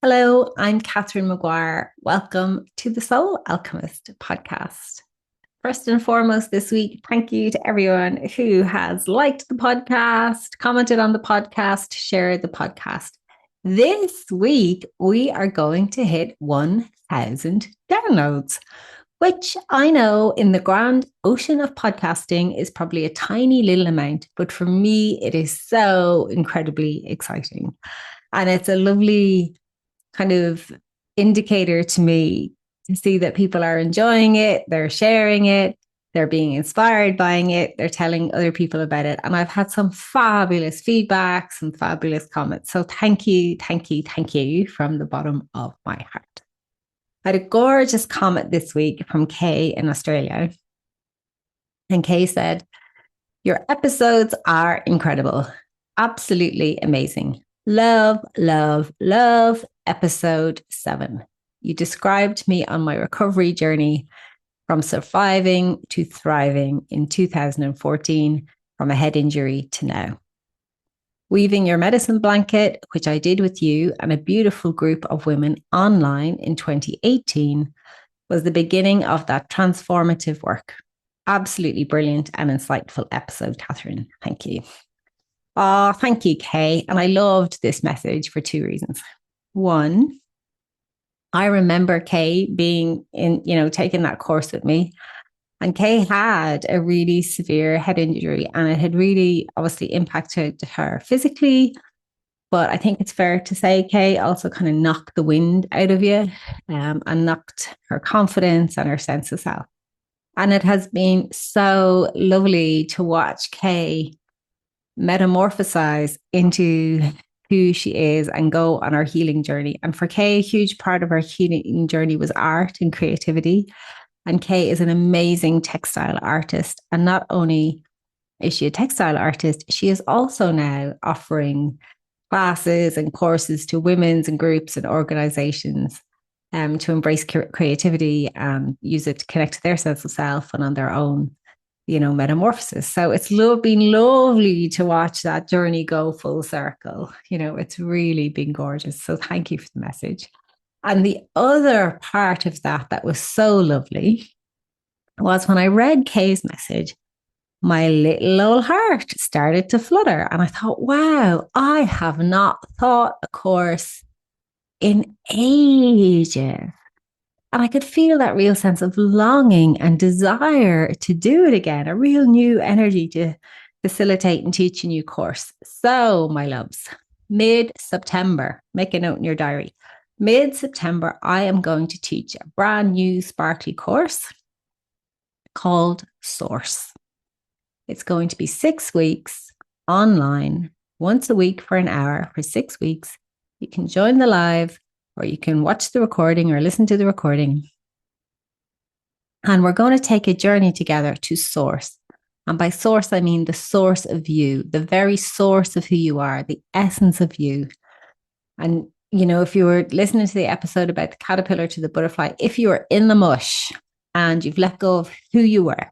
Hello, I'm Catherine Maguire. Welcome to the Soul Alchemist Podcast. First and foremost, this week, thank you to everyone who has liked the podcast, commented on the podcast, shared the podcast. This week, we are going to hit 1,000 downloads, which I know in the grand ocean of podcasting is probably a tiny little amount, but for me, it is so incredibly exciting. And it's a lovely kind of indicator to me to see that people are enjoying it, they're sharing it, they're being inspired by it, they're telling other people about it. And I've had some fabulous feedback, some fabulous comments. So thank you, thank you, thank you from the bottom of my heart. I had a gorgeous comment this week from Kay in Australia. And Kay said, "Your episodes are incredible. Absolutely amazing. Love, love, love episode 7. You described me on my recovery journey from surviving to thriving in 2014 from a head injury to now. Weaving your medicine blanket, which I did with you and a beautiful group of women online in 2018, was the beginning of that transformative work. Absolutely brilliant and insightful episode, Catherine. Thank you." Oh, thank you, Kay. And I loved this message for 2 reasons. One, I remember Kay being taking that course with me. And Kay had a really severe head injury and it had really obviously impacted her physically. But I think it's fair to say Kay also kind of knocked the wind out of you and knocked her confidence and her sense of self. And it has been so lovely to watch Kay metamorphosize into who she is and go on our healing journey. And for Kay, a huge part of our healing journey was art and creativity. And Kay is an amazing textile artist. And not only is she a textile artist, she is also now offering classes and courses to women's and groups and organizations to embrace creativity and use it to connect to their sense of self and on their own metamorphosis. So it's been lovely to watch that journey go full circle. It's really been gorgeous. So thank you for the message. And the other part of that was so lovely was when I read Kay's message, my little old heart started to flutter. And I thought, wow, I have not taught a course in ages. And I could feel that real sense of longing and desire to do it again, a real new energy to facilitate and teach a new course. So, my loves, mid-September, make a note in your diary. Mid-September, I am going to teach a brand new sparkly course called Source. It's going to be 6 weeks online, once a week for an hour for 6 weeks. You can join the live, or you can watch the recording or listen to the recording. And we're going to take a journey together to source. And by source, I mean the source of you, the very source of who you are, the essence of you. And, if you were listening to the episode about the caterpillar to the butterfly, if you are in the mush and you've let go of who you were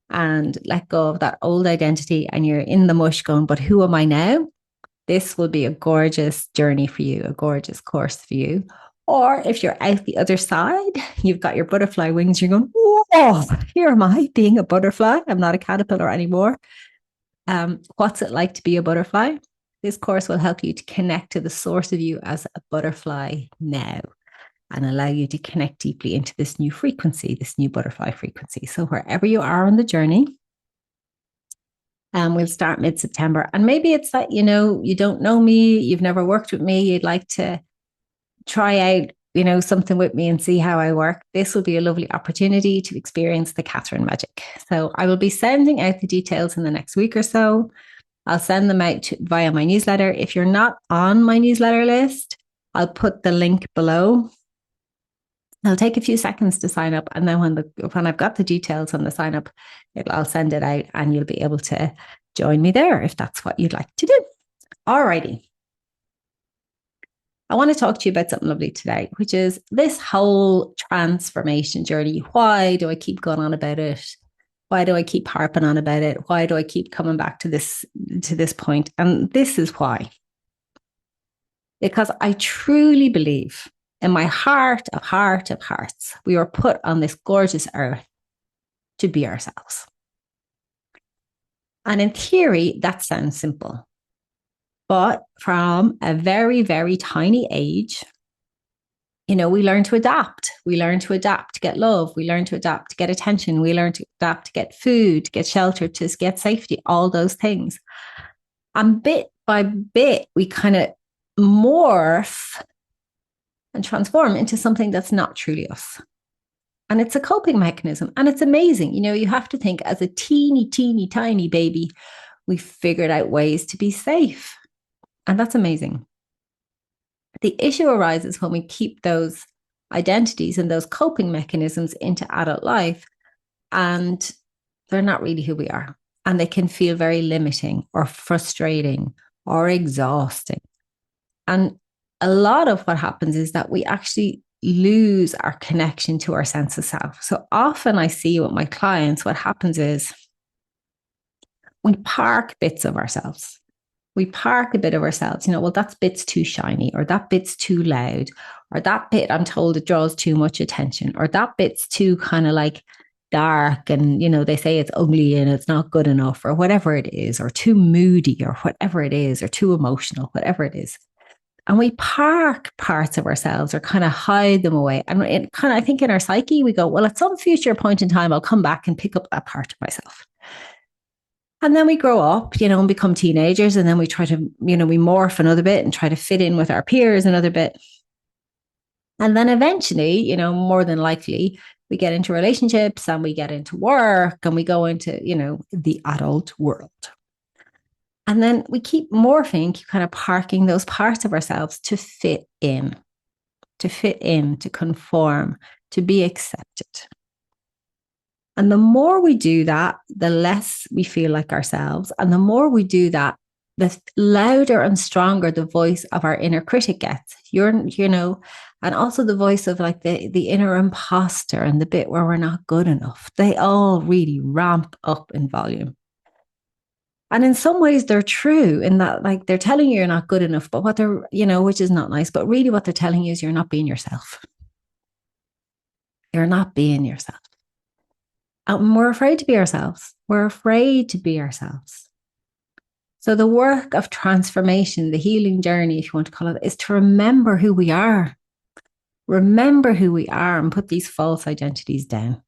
and let go of that old identity and you're in the mush going, but who am I now? This will be a gorgeous journey for you, a gorgeous course for you. Or if you're out the other side, you've got your butterfly wings, you're going, oh, here am I being a butterfly. I'm not a caterpillar anymore. What's it like to be a butterfly? This course will help you to connect to the source of you as a butterfly now and allow you to connect deeply into this new frequency, this new butterfly frequency. So wherever you are on the journey, we'll start mid-September. And maybe it's that, you don't know me, you've never worked with me, you'd like to try out, something with me and see how I work. This will be a lovely opportunity to experience the Catherine magic. So I will be sending out the details in the next week or so. I'll send them out via my newsletter. If you're not on my newsletter list, I'll put the link below. It'll take a few seconds to sign up. And then when I've got the details on the sign up, I'll send it out and you'll be able to join me there if that's what you'd like to do. Alrighty. I want to talk to you about something lovely today, which is this whole transformation journey. Why do I keep going on about it? Why do I keep harping on about it? Why do I keep coming back to this point? And this is why. because I truly believe in my heart of hearts, we were put on this gorgeous earth to be ourselves. And in theory, that sounds simple. But from a very, very tiny age, we learn to adapt. We learn to adapt to get love. We learn to adapt to get attention. We learn to adapt to get food, to get shelter, to get safety, all those things. And bit by bit, we kind of morph and transform into something that's not truly us. And it's a coping mechanism. And it's amazing. You have to think, as a teeny, teeny, tiny baby, we figured out ways to be safe. And that's amazing. The issue arises when we keep those identities and those coping mechanisms into adult life, and they're not really who we are. And they can feel very limiting or frustrating or exhausting. And a lot of what happens is that we actually lose our connection to our sense of self. So often I see with my clients, what happens is we park bits of ourselves. We park a bit of ourselves, well, that bit's too shiny, or that bit's too loud, or that bit, I'm told, it draws too much attention, or that bit's too kind of like dark and, they say it's ugly and it's not good enough, or whatever it is, or too moody, or whatever it is, or too emotional, whatever it is. And we park parts of ourselves or kind of hide them away. And it kind of, I think in our psyche, we go, well, at some future point in time, I'll come back and pick up that part of myself. And then we grow up, and become teenagers. And then we try to, we morph another bit and try to fit in with our peers another bit. And then eventually, more than likely, we get into relationships and we get into work and we go into, the adult world. And then we keep morphing, keep kind of parking those parts of ourselves to fit in, to conform, to be accepted. And the more we do that, the less we feel like ourselves. And the more we do that, the louder and stronger the voice of our inner critic gets. And also the voice of like the inner imposter and the bit where we're not good enough. They all really ramp up in volume. And in some ways they're true in that, like, they're telling you you're not good enough, but what they're, which is not nice, but really what they're telling you is you're not being yourself. You're not being yourself. And we're afraid to be ourselves. We're afraid to be ourselves. So the work of transformation, the healing journey, if you want to call it, is to remember who we are. Remember who we are and put these false identities down.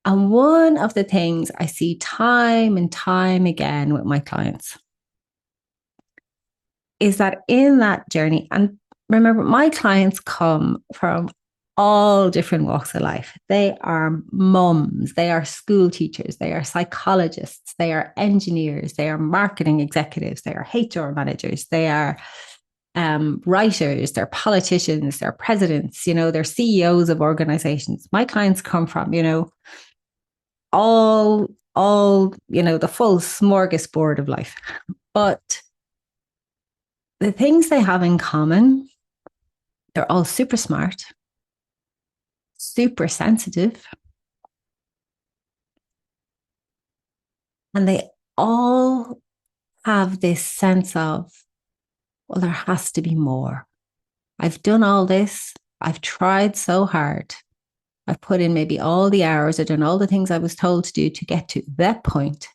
And one of the things I see time and time again with my clients is that in that journey, and remember, my clients come from all different walks of life. They are mums, they are school teachers, they are psychologists, they are engineers, they are marketing executives, they are HR managers, they are writers, they're politicians, they're presidents, they're CEOs of organizations. My clients come from, all, the full smorgasbord of life. But the things they have in common, they're all super smart, super sensitive, and they all have this sense of, well, there has to be more. I've done all this. I've tried so hard. I've put in maybe all the hours. I've done all the things I was told to do to get to that point,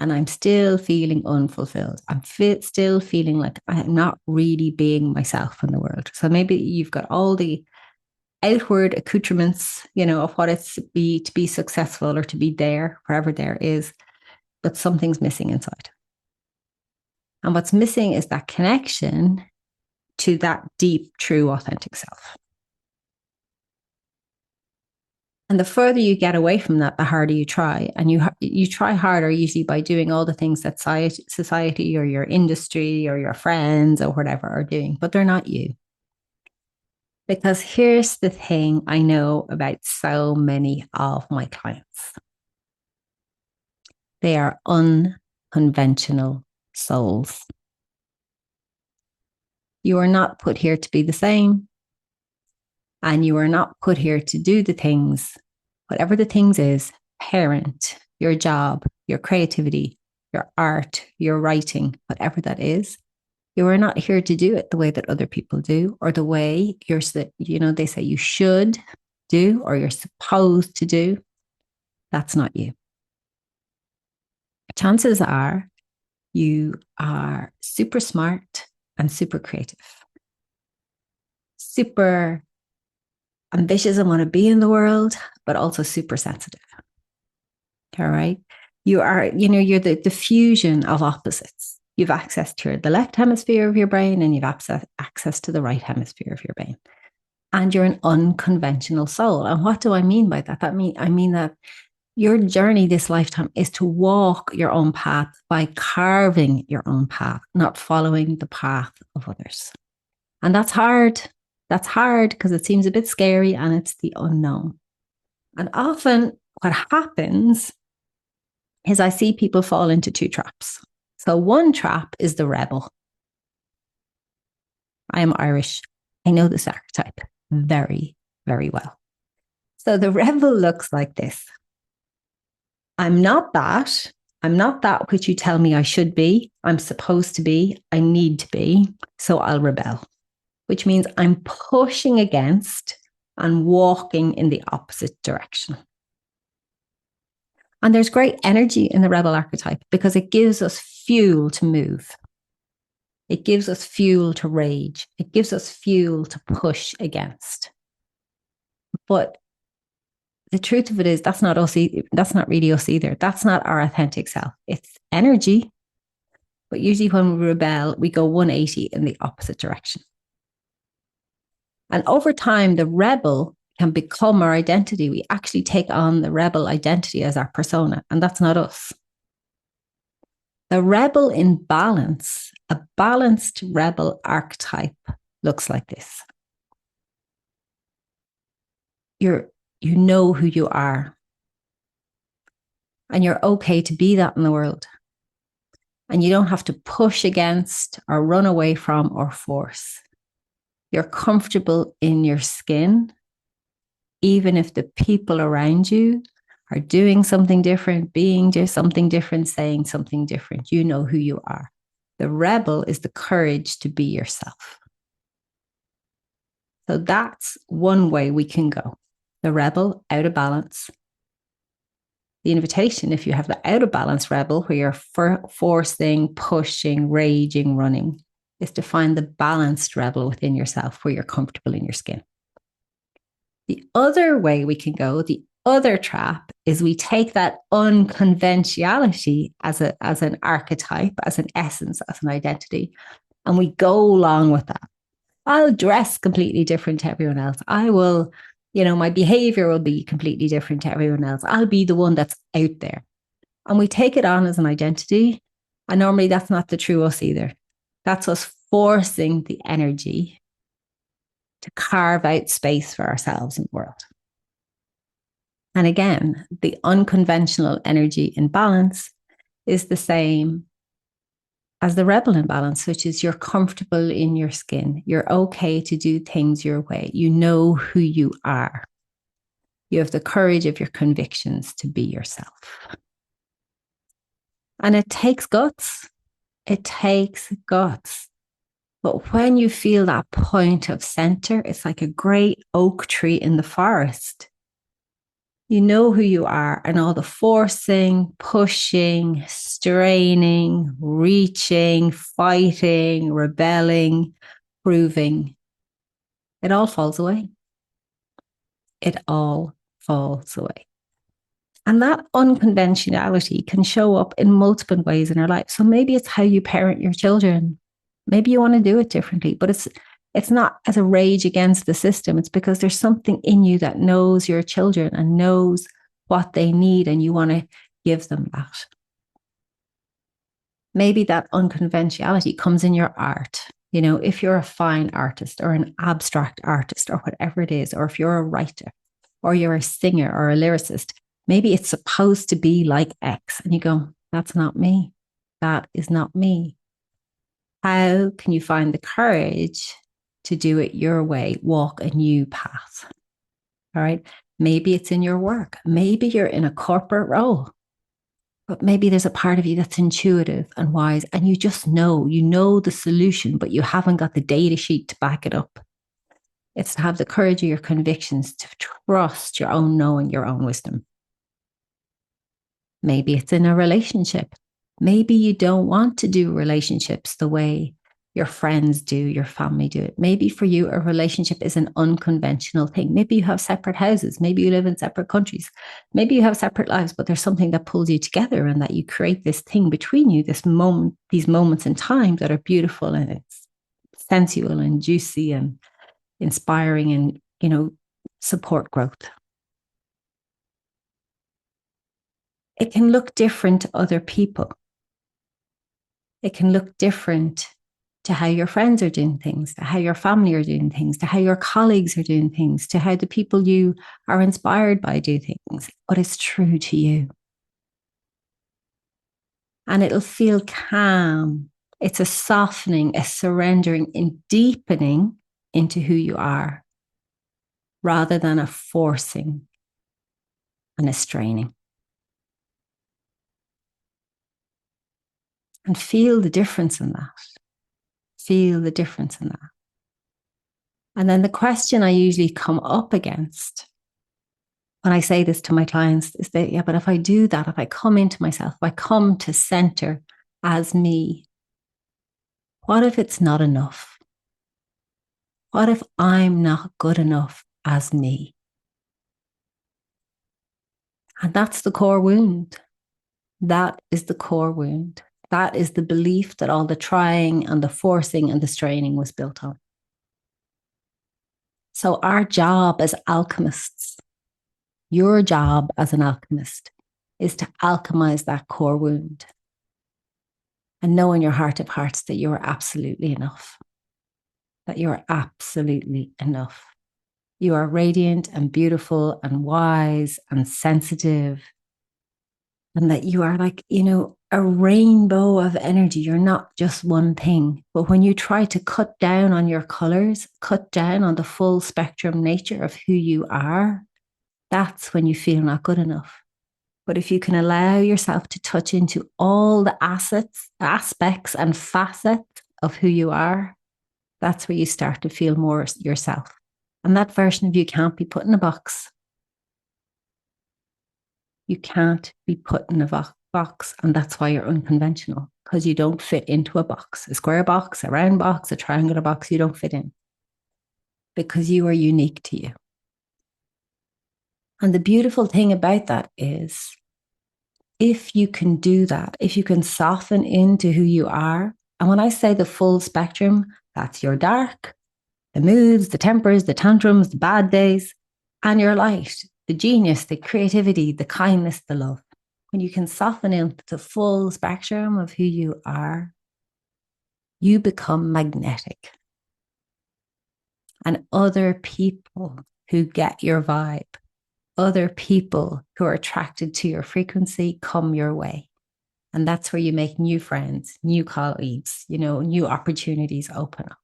and I'm still feeling unfulfilled. I'm still feeling like I'm not really being myself in the world. So maybe you've got all the outward accoutrements, of what it's to be successful or to be there, wherever there is, but something's missing inside. And what's missing is that connection to that deep, true, authentic self. And the further you get away from that, the harder you try. And you try harder usually by doing all the things that society or your industry or your friends or whatever are doing, but they're not you. Because here's the thing I know about so many of my clients. They are unconventional souls. You are not put here to be the same. And you are not put here to do the things, whatever the things is, parent, your job, your creativity, your art, your writing, whatever that is. You are not here to do it the way that other people do, or the way they say you should do, or you're supposed to do. That's not you. Chances are you are super smart and super creative, super ambitious and want to be in the world, but also super sensitive. All right. You're the fusion of opposites. You've access to the left hemisphere of your brain, and you've access to the right hemisphere of your brain. And you're an unconventional soul. And what do I mean by that? I mean that your journey this lifetime is to walk your own path by carving your own path, not following the path of others. And that's hard. That's hard because it seems a bit scary, and it's the unknown. And often what happens is I see people fall into two traps. So one trap is the rebel. I am Irish. I know this archetype very, very well. So the rebel looks like this. I'm not that. I'm not that which you tell me I should be. I'm supposed to be. I need to be. So I'll rebel, which means I'm pushing against and walking in the opposite direction. And there's great energy in the rebel archetype because it gives us fuel to move. It gives us fuel to rage. It gives us fuel to push against. But the truth of it is that's not us. That's not really us either. That's not our authentic self. It's energy. But usually when we rebel, we go 180 in the opposite direction. And over time, the rebel can become our identity. We actually take on the rebel identity as our persona, and that's not us. The rebel in balance, a balanced rebel archetype looks like this. You know who you are, and you're okay to be that in the world. And you don't have to push against or run away from or force. You're comfortable in your skin, even if the people around you are doing something different, being something different, saying something different. You know who you are. The rebel is the courage to be yourself. So that's one way we can go. The rebel, out of balance. The invitation, if you have the out of balance rebel, where you're forcing, pushing, raging, running, is to find the balanced rebel within yourself where you're comfortable in your skin. The other way we can go, the other trap, is we take that unconventionality as an archetype, as an essence, as an identity, and we go along with that. I'll dress completely different to everyone else. I will, my behavior will be completely different to everyone else. I'll be the one that's out there. And we take it on as an identity. And normally that's not the true us either. That's us forcing the energy to carve out space for ourselves in the world. And again, the unconventional energy in balance is the same as the rebel in balance, which is you're comfortable in your skin. You're okay to do things your way. You know who you are. You have the courage of your convictions to be yourself. And it takes guts. It takes guts. But when you feel that point of center, it's like a great oak tree in the forest. You know who you are, and all the forcing, pushing, straining, reaching, fighting, rebelling, proving, it all falls away. It all falls away. And that unconventionality can show up in multiple ways in our life. So maybe it's how you parent your children. Maybe you want to do it differently, but it's not as a rage against the system. It's because there's something in you that knows your children and knows what they need, and you want to give them that. Maybe that unconventionality comes in your art. If you're a fine artist or an abstract artist or whatever it is, or if you're a writer or you're a singer or a lyricist, maybe it's supposed to be like X. And you go, that's not me. That is not me. How can you find the courage to do it your way, walk a new path? All right. Maybe it's in your work. Maybe you're in a corporate role, But maybe there's a part of you that's intuitive and wise, and you just know, you know the solution, but you haven't got the data sheet to back it up. It's to have the courage of your convictions, to trust your own knowing, your own wisdom. Maybe it's in a relationship. Maybe you don't want to do relationships the way your friends do, your family do it. Maybe for you, a relationship is an unconventional thing. Maybe you have separate houses. Maybe you live in separate countries. Maybe you have separate lives, but there's something that pulls you together and that you create this thing between you, this moment, these moments in time that are beautiful and it's sensual and juicy and inspiring and, support growth. It can look different to other people. It can look different to how your friends are doing things, to how your family are doing things, to how your colleagues are doing things, to how the people you are inspired by do things, but it's true to you. And it'll feel calm. It's a softening, a surrendering, and deepening into who you are, rather than a forcing and a straining. And feel the difference in that. Feel the difference in that. And then the question I usually come up against when I say this to my clients is that, yeah, but if I do that, if I come into myself, if I come to center as me, what if it's not enough? What if I'm not good enough as me? And that's the core wound. That is the core wound. That is the belief that all the trying and the forcing and the straining was built on. So our job as alchemists, your job as an alchemist, is to alchemize that core wound and know in your heart of hearts that you are absolutely enough. That you are absolutely enough. You are radiant and beautiful and wise and sensitive. And that you are like, a rainbow of energy. You're not just one thing. But when you try to cut down on your colors, cut down on the full spectrum nature of who you are, that's when you feel not good enough. But if you can allow yourself to touch into all the aspects and facets of who you are, that's where you start to feel more yourself. And that version of you can't be put in a box. You can't be put in a box. And that's why you're unconventional, because you don't fit into a box, a square box, a round box, a triangular box. You don't fit in because you are unique to you. And the beautiful thing about that is if you can do that, if you can soften into who you are. And when I say the full spectrum, that's your dark, the moods, the tempers, the tantrums, the bad days, and your light, the genius, the creativity, the kindness, the love. When you can soften into the full spectrum of who you are, you become magnetic. And other people who get your vibe, other people who are attracted to your frequency come your way. And that's where you make new friends, new colleagues, new opportunities open up.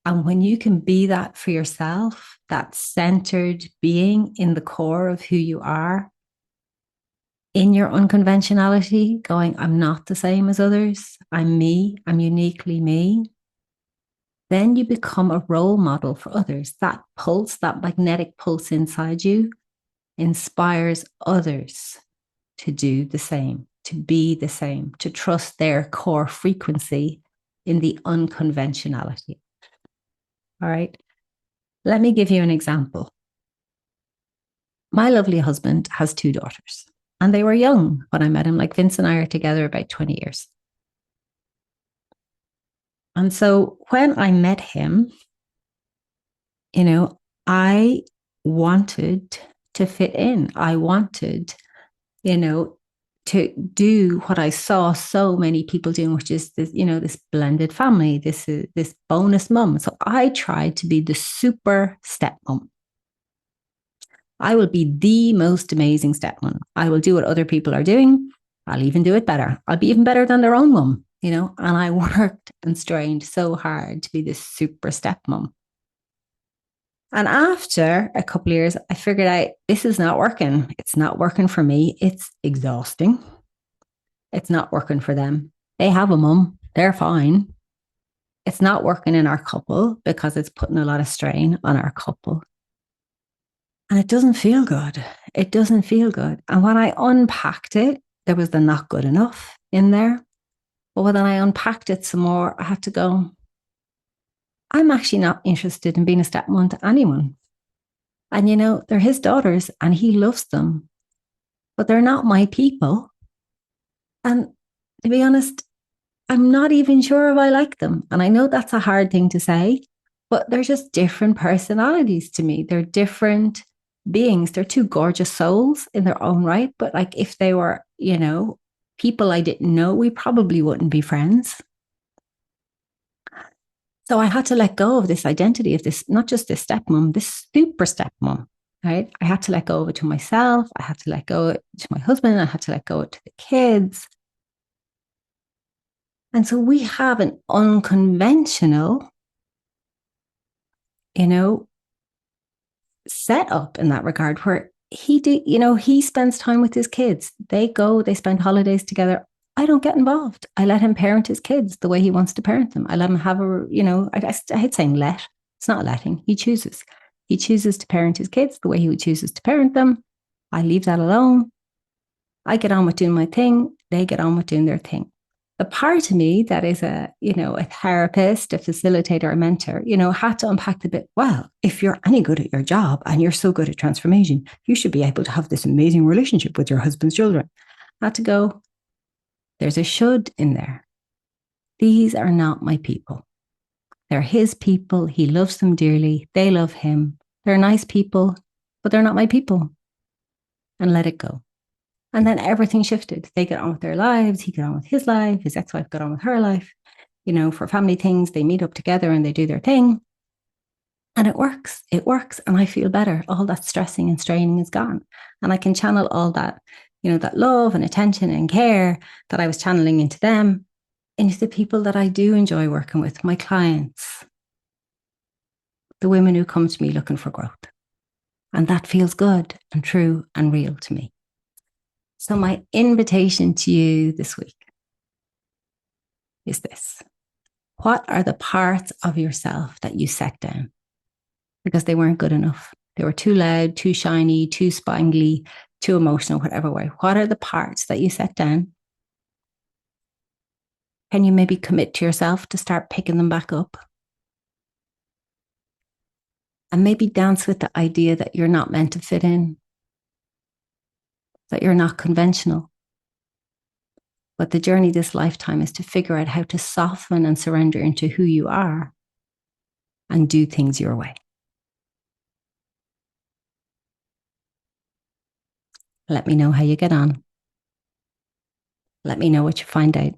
And when you can be that for yourself, that centered being in the core of who you are, in your unconventionality, going, I'm not the same as others, I'm me, I'm uniquely me, then you become a role model for others. That pulse, that magnetic pulse inside you inspires others to do the same, to be the same, to trust their core frequency in the unconventionality. All right. Let me give you an example. My lovely husband has 2 daughters, and they were young when I met him. Like Vince and I are together about 20 years. And so when I met him, I wanted to fit in. I wanted, to do what I saw so many people doing, which is this, this blended family, this bonus mum. So I tried to be the super stepmom. I will be the most amazing stepmom. I will do what other people are doing. I'll even do it better. I'll be even better than their own mum, and I worked and strained so hard to be this super stepmom. And after a couple of years, I figured out this is not working. It's not working for me. It's exhausting. It's not working for them. They have a mum. They're fine. It's not working in our couple because it's putting a lot of strain on our couple. And it doesn't feel good. It doesn't feel good. And when I unpacked it, there was the not good enough in there. But when I unpacked it some more, I had to go, I'm actually not interested in being a stepmom to anyone. And, they're his daughters and he loves them, but they're not my people. And to be honest, I'm not even sure if I like them. And I know that's a hard thing to say, but they're just different personalities to me. They're different beings. They're two gorgeous souls in their own right. But like if they were, people I didn't know, we probably wouldn't be friends. So I had to let go of this identity of this, not just this stepmom, this super stepmom, right? I had to let go of it to myself. I had to let go of it to my husband. I had to let go of it to the kids. And so we have an unconventional, set up in that regard where he spends time with his kids. They spend holidays together. I don't get involved. I let him parent his kids the way he wants to parent them. I let him have I hate saying let. It's not letting. He chooses. He chooses to parent his kids the way he chooses to parent them. I leave that alone. I get on with doing my thing. They get on with doing their thing. The part of me that is a therapist, a facilitator, a mentor, had to unpack the bit. Well, if you're any good at your job and you're so good at transformation, you should be able to have this amazing relationship with your husband's children. I had to go, there's a should in there. These are not my people. They're his people. He loves them dearly. They love him. They're nice people, but they're not my people. And let it go. And then everything shifted. They get on with their lives. He got on with his life. His ex-wife got on with her life. For family things, they meet up together and they do their thing. And it works. It works. And I feel better. All that stressing and straining is gone. And I can channel all that, that love and attention and care that I was channeling into them, into the people that I do enjoy working with, my clients, the women who come to me looking for growth. And that feels good and true and real to me. So my invitation to you this week is this. What are the parts of yourself that you set down because they weren't good enough? They were too loud, too shiny, too spangly, too emotional, whatever way. What are the parts that you set down? Can you maybe commit to yourself to start picking them back up? And maybe dance with the idea that you're not meant to fit in, that you're not conventional. But the journey this lifetime is to figure out how to soften and surrender into who you are and do things your way. Let me know how you get on. Let me know what you find out.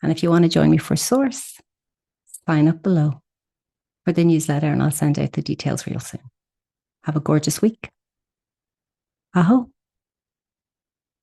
And if you want to join me for Source, sign up below for the newsletter and I'll send out the details real soon. Have a gorgeous week. Aho.